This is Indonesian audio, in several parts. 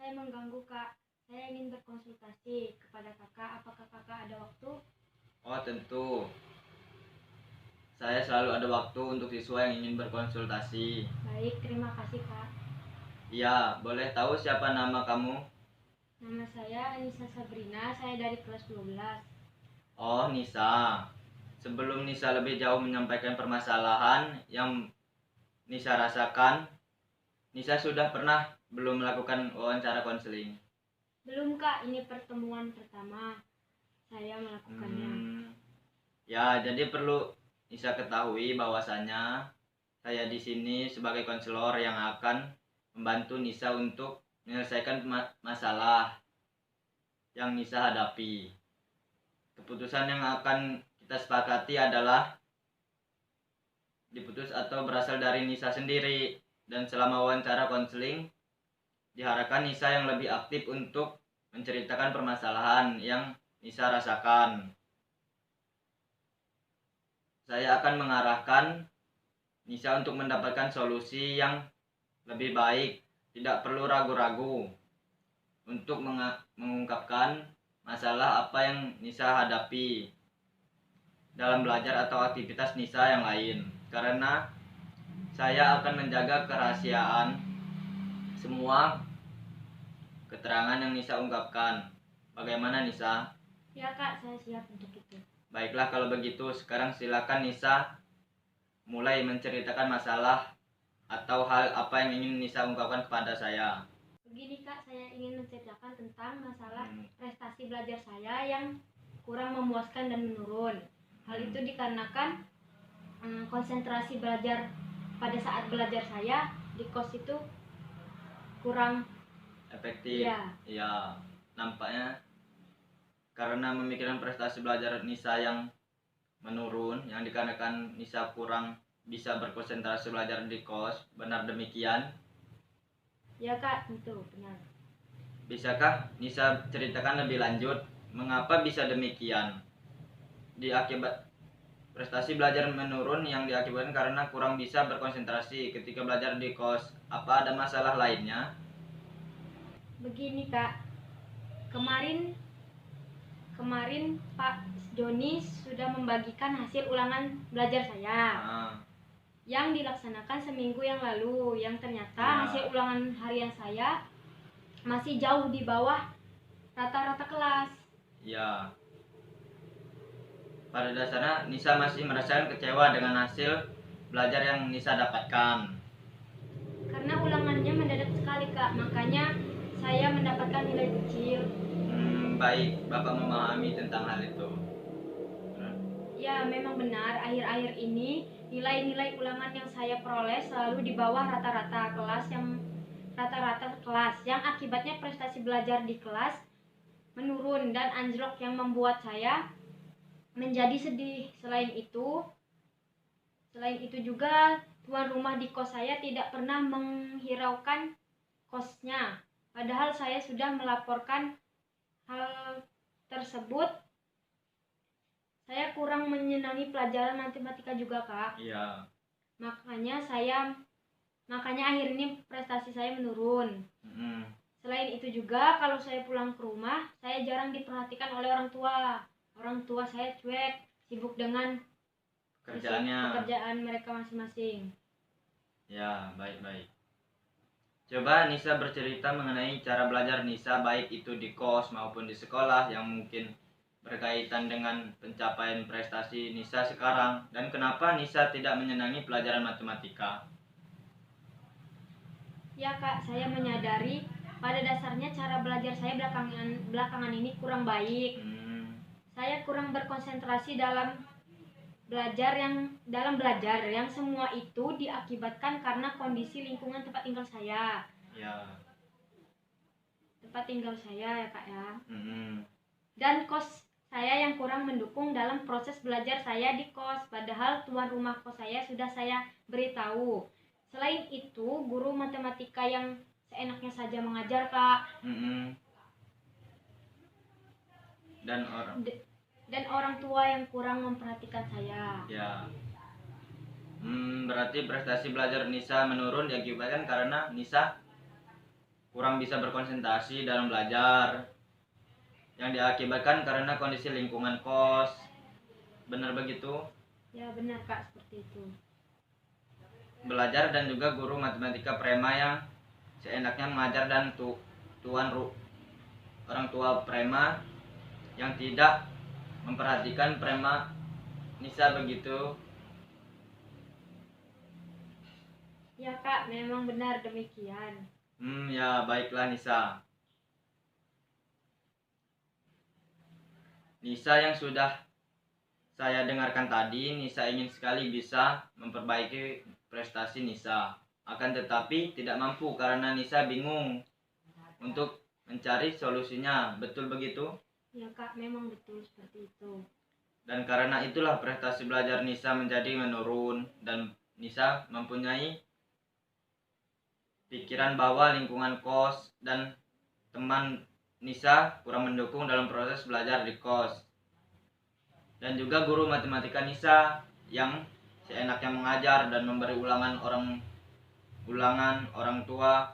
Saya mengganggu, Kak. Saya ingin berkonsultasi kepada Kakak. Apakah Kakak ada waktu? Oh, tentu. Saya selalu ada waktu untuk siswa yang ingin berkonsultasi. Baik, terima kasih, Kak. Iya, boleh tahu siapa nama kamu? Nama saya Anissa Sabrina, saya dari kelas 12. Oh, Nisa. Sebelum Nisa lebih jauh menyampaikan permasalahan yang Nisa rasakan, Nisa sudah pernah belum melakukan wawancara konseling? Belum, Kak. Ini pertemuan pertama saya melakukannya. Ya, jadi perlu Nisa ketahui bahwasanya saya di sini sebagai konselor yang akan membantu Nisa untuk menyelesaikan masalah yang Nisa hadapi. Keputusan yang akan kita sepakati adalah diputus atau berasal dari Nisa sendiri, dan selama wawancara konseling diharapkan Nisa yang lebih aktif untuk menceritakan permasalahan yang Nisa rasakan. Saya akan mengarahkan Nisa untuk mendapatkan solusi yang lebih baik. Tidak perlu ragu-ragu untuk mengungkapkan masalah apa yang Nisa hadapi dalam belajar atau aktivitas Nisa yang lain, karena saya akan menjaga kerahasiaan semua keterangan yang Nisa ungkapkan. Bagaimana, Nisa? Ya, Kak, saya siap untuk itu. Baiklah, kalau begitu sekarang silakan Nisa mulai menceritakan masalah atau hal apa yang ingin Nisa ungkapkan kepada saya. Begini, Kak, saya ingin menceritakan tentang masalah prestasi belajar saya yang kurang memuaskan dan menurun. Hal itu dikarenakan konsentrasi belajar pada saat belajar saya di kos itu kurang efektif. Ya, nampaknya karena memikirkan prestasi belajar Nisa yang menurun, yang dikarenakan Nisa kurang bisa berkonsentrasi belajar di kos. Benar demikian? Ya, Kak, tentu benar. Bisakah Nisa ceritakan lebih lanjut mengapa bisa demikian? Diakibat prestasi belajar menurun yang diakibatkan karena kurang bisa berkonsentrasi ketika belajar di kos. Apa ada masalah lainnya? Begini, Kak, kemarin Pak Joni sudah membagikan hasil ulangan belajar saya yang dilaksanakan seminggu yang lalu, yang ternyata hasil ulangan harian saya masih jauh di bawah rata-rata kelas. Ya, pada dasarnya Nisa masih merasakan kecewa dengan hasil belajar yang Nisa dapatkan. Karena ulangannya mendadak sekali, Kak, makanya saya mendapatkan nilai kecil. Baik, Bapak memahami tentang hal itu. Ya, memang benar, akhir-akhir ini nilai-nilai ulangan yang saya peroleh selalu di bawah rata-rata kelas, yang akibatnya prestasi belajar di kelas menurun dan anjlok yang membuat saya menjadi sedih. Selain itu juga tuan rumah di kos saya tidak pernah menghiraukan kosnya, padahal saya sudah melaporkan hal tersebut. Saya kurang menyenangi pelajaran matematika juga, Kak. Iya. Makanya akhir ini prestasi saya menurun. Selain itu juga, kalau saya pulang ke rumah, saya jarang diperhatikan oleh orang tua. Orang tua saya cuek, sibuk dengan pekerjaan mereka masing-masing. Ya, baik-baik. Coba Nisa bercerita mengenai cara belajar Nisa, baik itu di kos maupun di sekolah, yang mungkin berkaitan dengan pencapaian prestasi Nisa sekarang, dan kenapa Nisa tidak menyenangi pelajaran matematika. Ya, Kak, saya menyadari pada dasarnya cara belajar saya belakangan ini kurang baik. Saya kurang berkonsentrasi dalam belajar yang semua itu diakibatkan karena kondisi lingkungan tempat tinggal saya. Ya. Tempat tinggal saya, ya, Kak, ya. Dan kos saya yang kurang mendukung dalam proses belajar saya di kos, padahal tuan rumah kos saya sudah saya beritahu. Selain itu, guru matematika yang seenaknya saja mengajar, Kak. Dan orang tua yang kurang memperhatikan saya. Ya. Berarti prestasi belajar Nisa menurun diakibatkan karena Nisa kurang bisa berkonsentrasi dalam belajar yang diakibatkan karena kondisi lingkungan kos. Benar begitu? Ya benar Kak, seperti itu. Belajar dan juga guru matematika prema yang seenaknya mengajar dan orang tua prema yang tidak memperhatikan prema Nisa begitu. Ya Kak, memang benar demikian. Ya baiklah Nisa. Nisa yang sudah saya dengarkan tadi, Nisa ingin sekali bisa memperbaiki prestasi Nisa. Akan tetapi tidak mampu karena Nisa bingung untuk mencari solusinya. Betul begitu? Ya Kak, memang betul seperti itu. Dan karena itulah prestasi belajar Nisa menjadi menurun dan Nisa mempunyai pikiran bahwa lingkungan kos dan teman Nisa kurang mendukung dalam proses belajar di kos. Dan juga guru matematika Nisa yang seenaknya mengajar dan memberi ulangan orang tua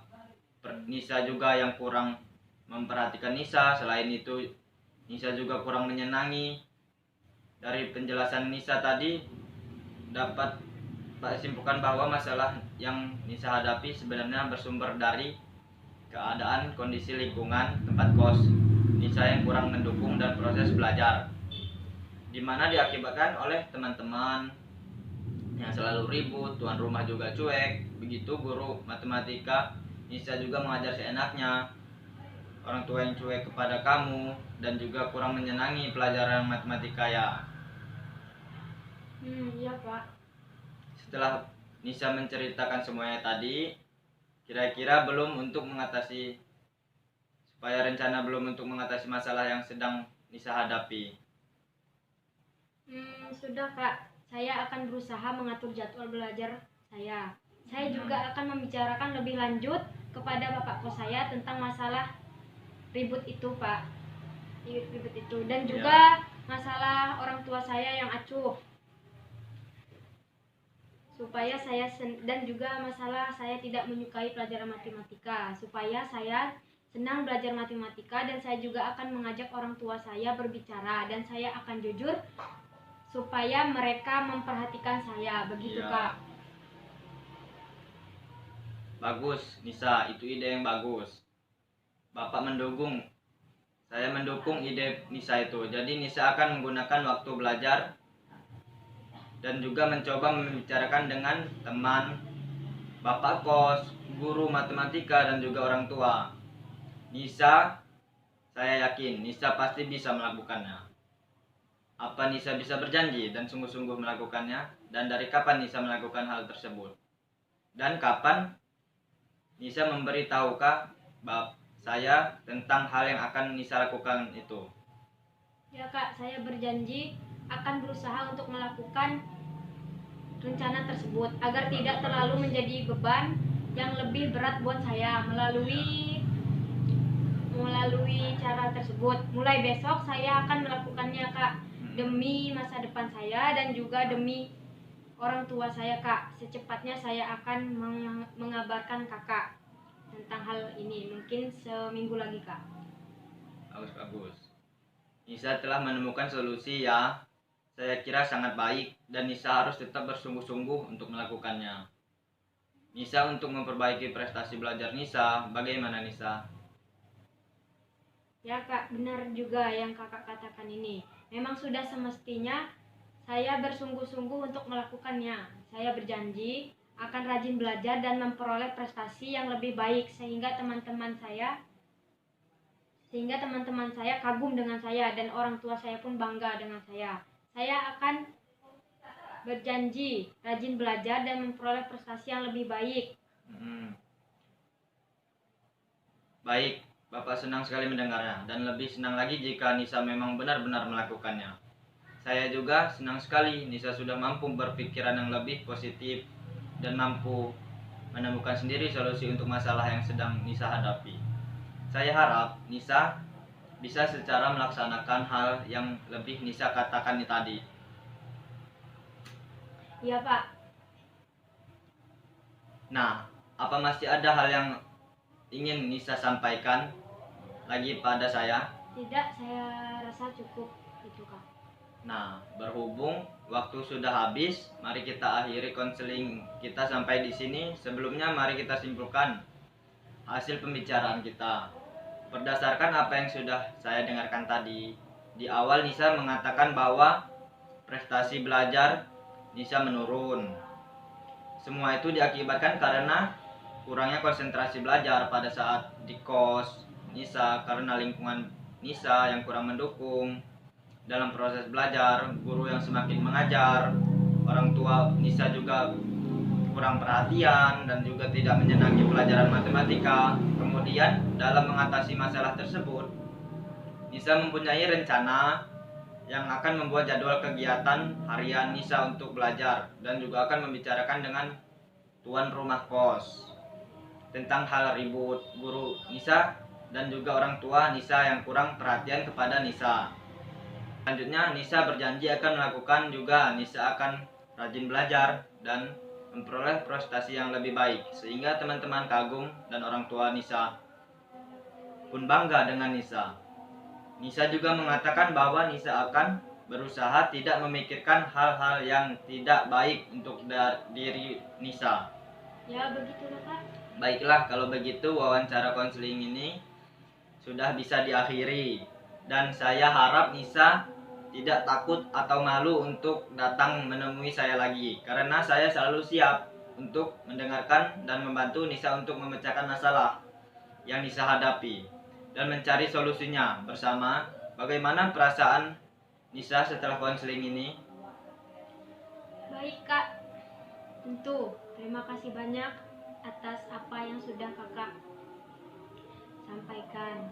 Nisa juga yang kurang memperhatikan Nisa. Selain itu Nisa juga kurang menyenangi. Dari penjelasan Nisa tadi dapat Pak simpulkan bahwa masalah yang Nisa hadapi sebenarnya bersumber dari keadaan kondisi lingkungan tempat kos Nisa yang kurang mendukung dan proses belajar, di mana diakibatkan oleh teman-teman yang selalu ribut, tuan rumah juga cuek. Begitu guru matematika Nisa juga mengajar seenaknya, orang tua yang cuek kepada kamu, dan juga kurang menyenangi pelajaran matematika ya. Iya Pak. Setelah Nisa menceritakan semuanya tadi, kira-kira belum untuk mengatasi masalah yang sedang Nisa hadapi? Sudah Kak, saya akan berusaha mengatur jadwal belajar saya. Saya juga akan membicarakan lebih lanjut kepada bapak kos saya tentang masalah ribut itu Pak. Ribut itu dan juga masalah orang tua saya yang acuh. Supaya dan juga masalah saya tidak menyukai pelajaran matematika, supaya saya senang belajar matematika. Dan saya juga akan mengajak orang tua saya berbicara dan saya akan jujur supaya mereka memperhatikan saya, begitu Kak. Bagus Nisa, itu ide yang bagus. Bapak mendukung, saya mendukung ide Nisa itu. Jadi Nisa akan menggunakan waktu belajar dan juga mencoba membicarakan dengan teman, bapak kos, guru matematika, dan juga orang tua. Nisa, saya yakin Nisa pasti bisa melakukannya. Apa Nisa bisa berjanji dan sungguh-sungguh melakukannya? Dan dari kapan Nisa melakukan hal tersebut? Dan kapan Nisa memberitahukah saya tentang hal yang akan Nisa lakukan itu? Ya Kak, saya berjanji akan berusaha untuk melakukan rencana tersebut agar tidak terlalu menjadi beban yang lebih berat buat saya melalui cara tersebut. Mulai besok saya akan melakukannya Kak, demi masa depan saya dan juga demi orang tua saya Kak. Secepatnya saya akan mengabarkan Kakak tentang hal ini, mungkin seminggu lagi Kak. Bagus. Nisa telah menemukan solusi ya. Saya kira sangat baik dan Nisa harus tetap bersungguh-sungguh untuk melakukannya. Nisa, untuk memperbaiki prestasi belajar Nisa, bagaimana Nisa? Ya Kak, benar juga yang Kakak katakan ini. Memang sudah semestinya saya bersungguh-sungguh untuk melakukannya. Saya berjanji akan rajin belajar dan memperoleh prestasi yang lebih baik sehingga teman-teman saya kagum dengan saya dan orang tua saya pun bangga dengan saya. Saya akan berjanji rajin belajar dan memperoleh prestasi yang lebih baik. Baik, Bapak senang sekali mendengarnya dan lebih senang lagi jika Nisa memang benar-benar melakukannya. Saya juga senang sekali Nisa sudah mampu berpikiran yang lebih positif dan mampu menemukan sendiri solusi untuk masalah yang sedang Nisa hadapi. Saya harap Nisa bisa secara melaksanakan hal yang lebih Nisa katakan tadi. Iya Pak. Nah, apa masih ada hal yang ingin Nisa sampaikan lagi pada saya? Tidak, saya rasa cukup itu Kak. Nah, berhubung waktu sudah habis, mari kita akhiri konseling kita sampai di sini. Sebelumnya mari kita simpulkan hasil pembicaraan kita. Berdasarkan apa yang sudah saya dengarkan tadi, di awal Nisa mengatakan bahwa prestasi belajar Nisa menurun. Semua itu diakibatkan karena kurangnya konsentrasi belajar pada saat di kos Nisa, karena lingkungan Nisa yang kurang mendukung dalam proses belajar, guru yang semakin mengajar, orang tua Nisa juga kurang perhatian dan juga tidak menyenangi pelajaran matematika. Kemudian dalam mengatasi masalah tersebut, Nisa mempunyai rencana yang akan membuat jadwal kegiatan harian Nisa untuk belajar dan juga akan membicarakan dengan tuan rumah kos tentang hal ribut guru Nisa dan juga orang tua Nisa yang kurang perhatian kepada Nisa. Selanjutnya Nisa berjanji akan melakukan juga, Nisa akan rajin belajar dan memperoleh prestasi yang lebih baik sehingga teman-teman kagum dan orang tua Nisa pun bangga dengan Nisa. Nisa juga mengatakan bahwa Nisa akan berusaha tidak memikirkan hal-hal yang tidak baik untuk diri Nisa. Ya begitulah Kak. Baiklah, kalau begitu wawancara konseling ini sudah bisa diakhiri dan saya harap Nisa tidak takut atau malu untuk datang menemui saya lagi, karena saya selalu siap untuk mendengarkan dan membantu Nisa untuk memecahkan masalah yang Nisa hadapi dan mencari solusinya bersama. Bagaimana perasaan Nisa setelah konseling ini? Baik Kak, tentu terima kasih banyak atas apa yang sudah Kakak sampaikan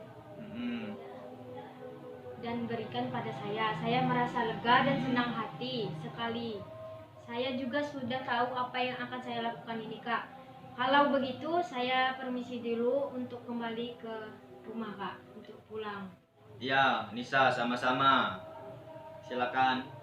dan berikan pada saya. Saya merasa lega dan senang hati sekali. Saya juga sudah tahu apa yang akan saya lakukan ini Kak. Kalau begitu saya permisi dulu untuk kembali ke rumah Kak, untuk pulang. Ya, Nisa, sama-sama. Silakan.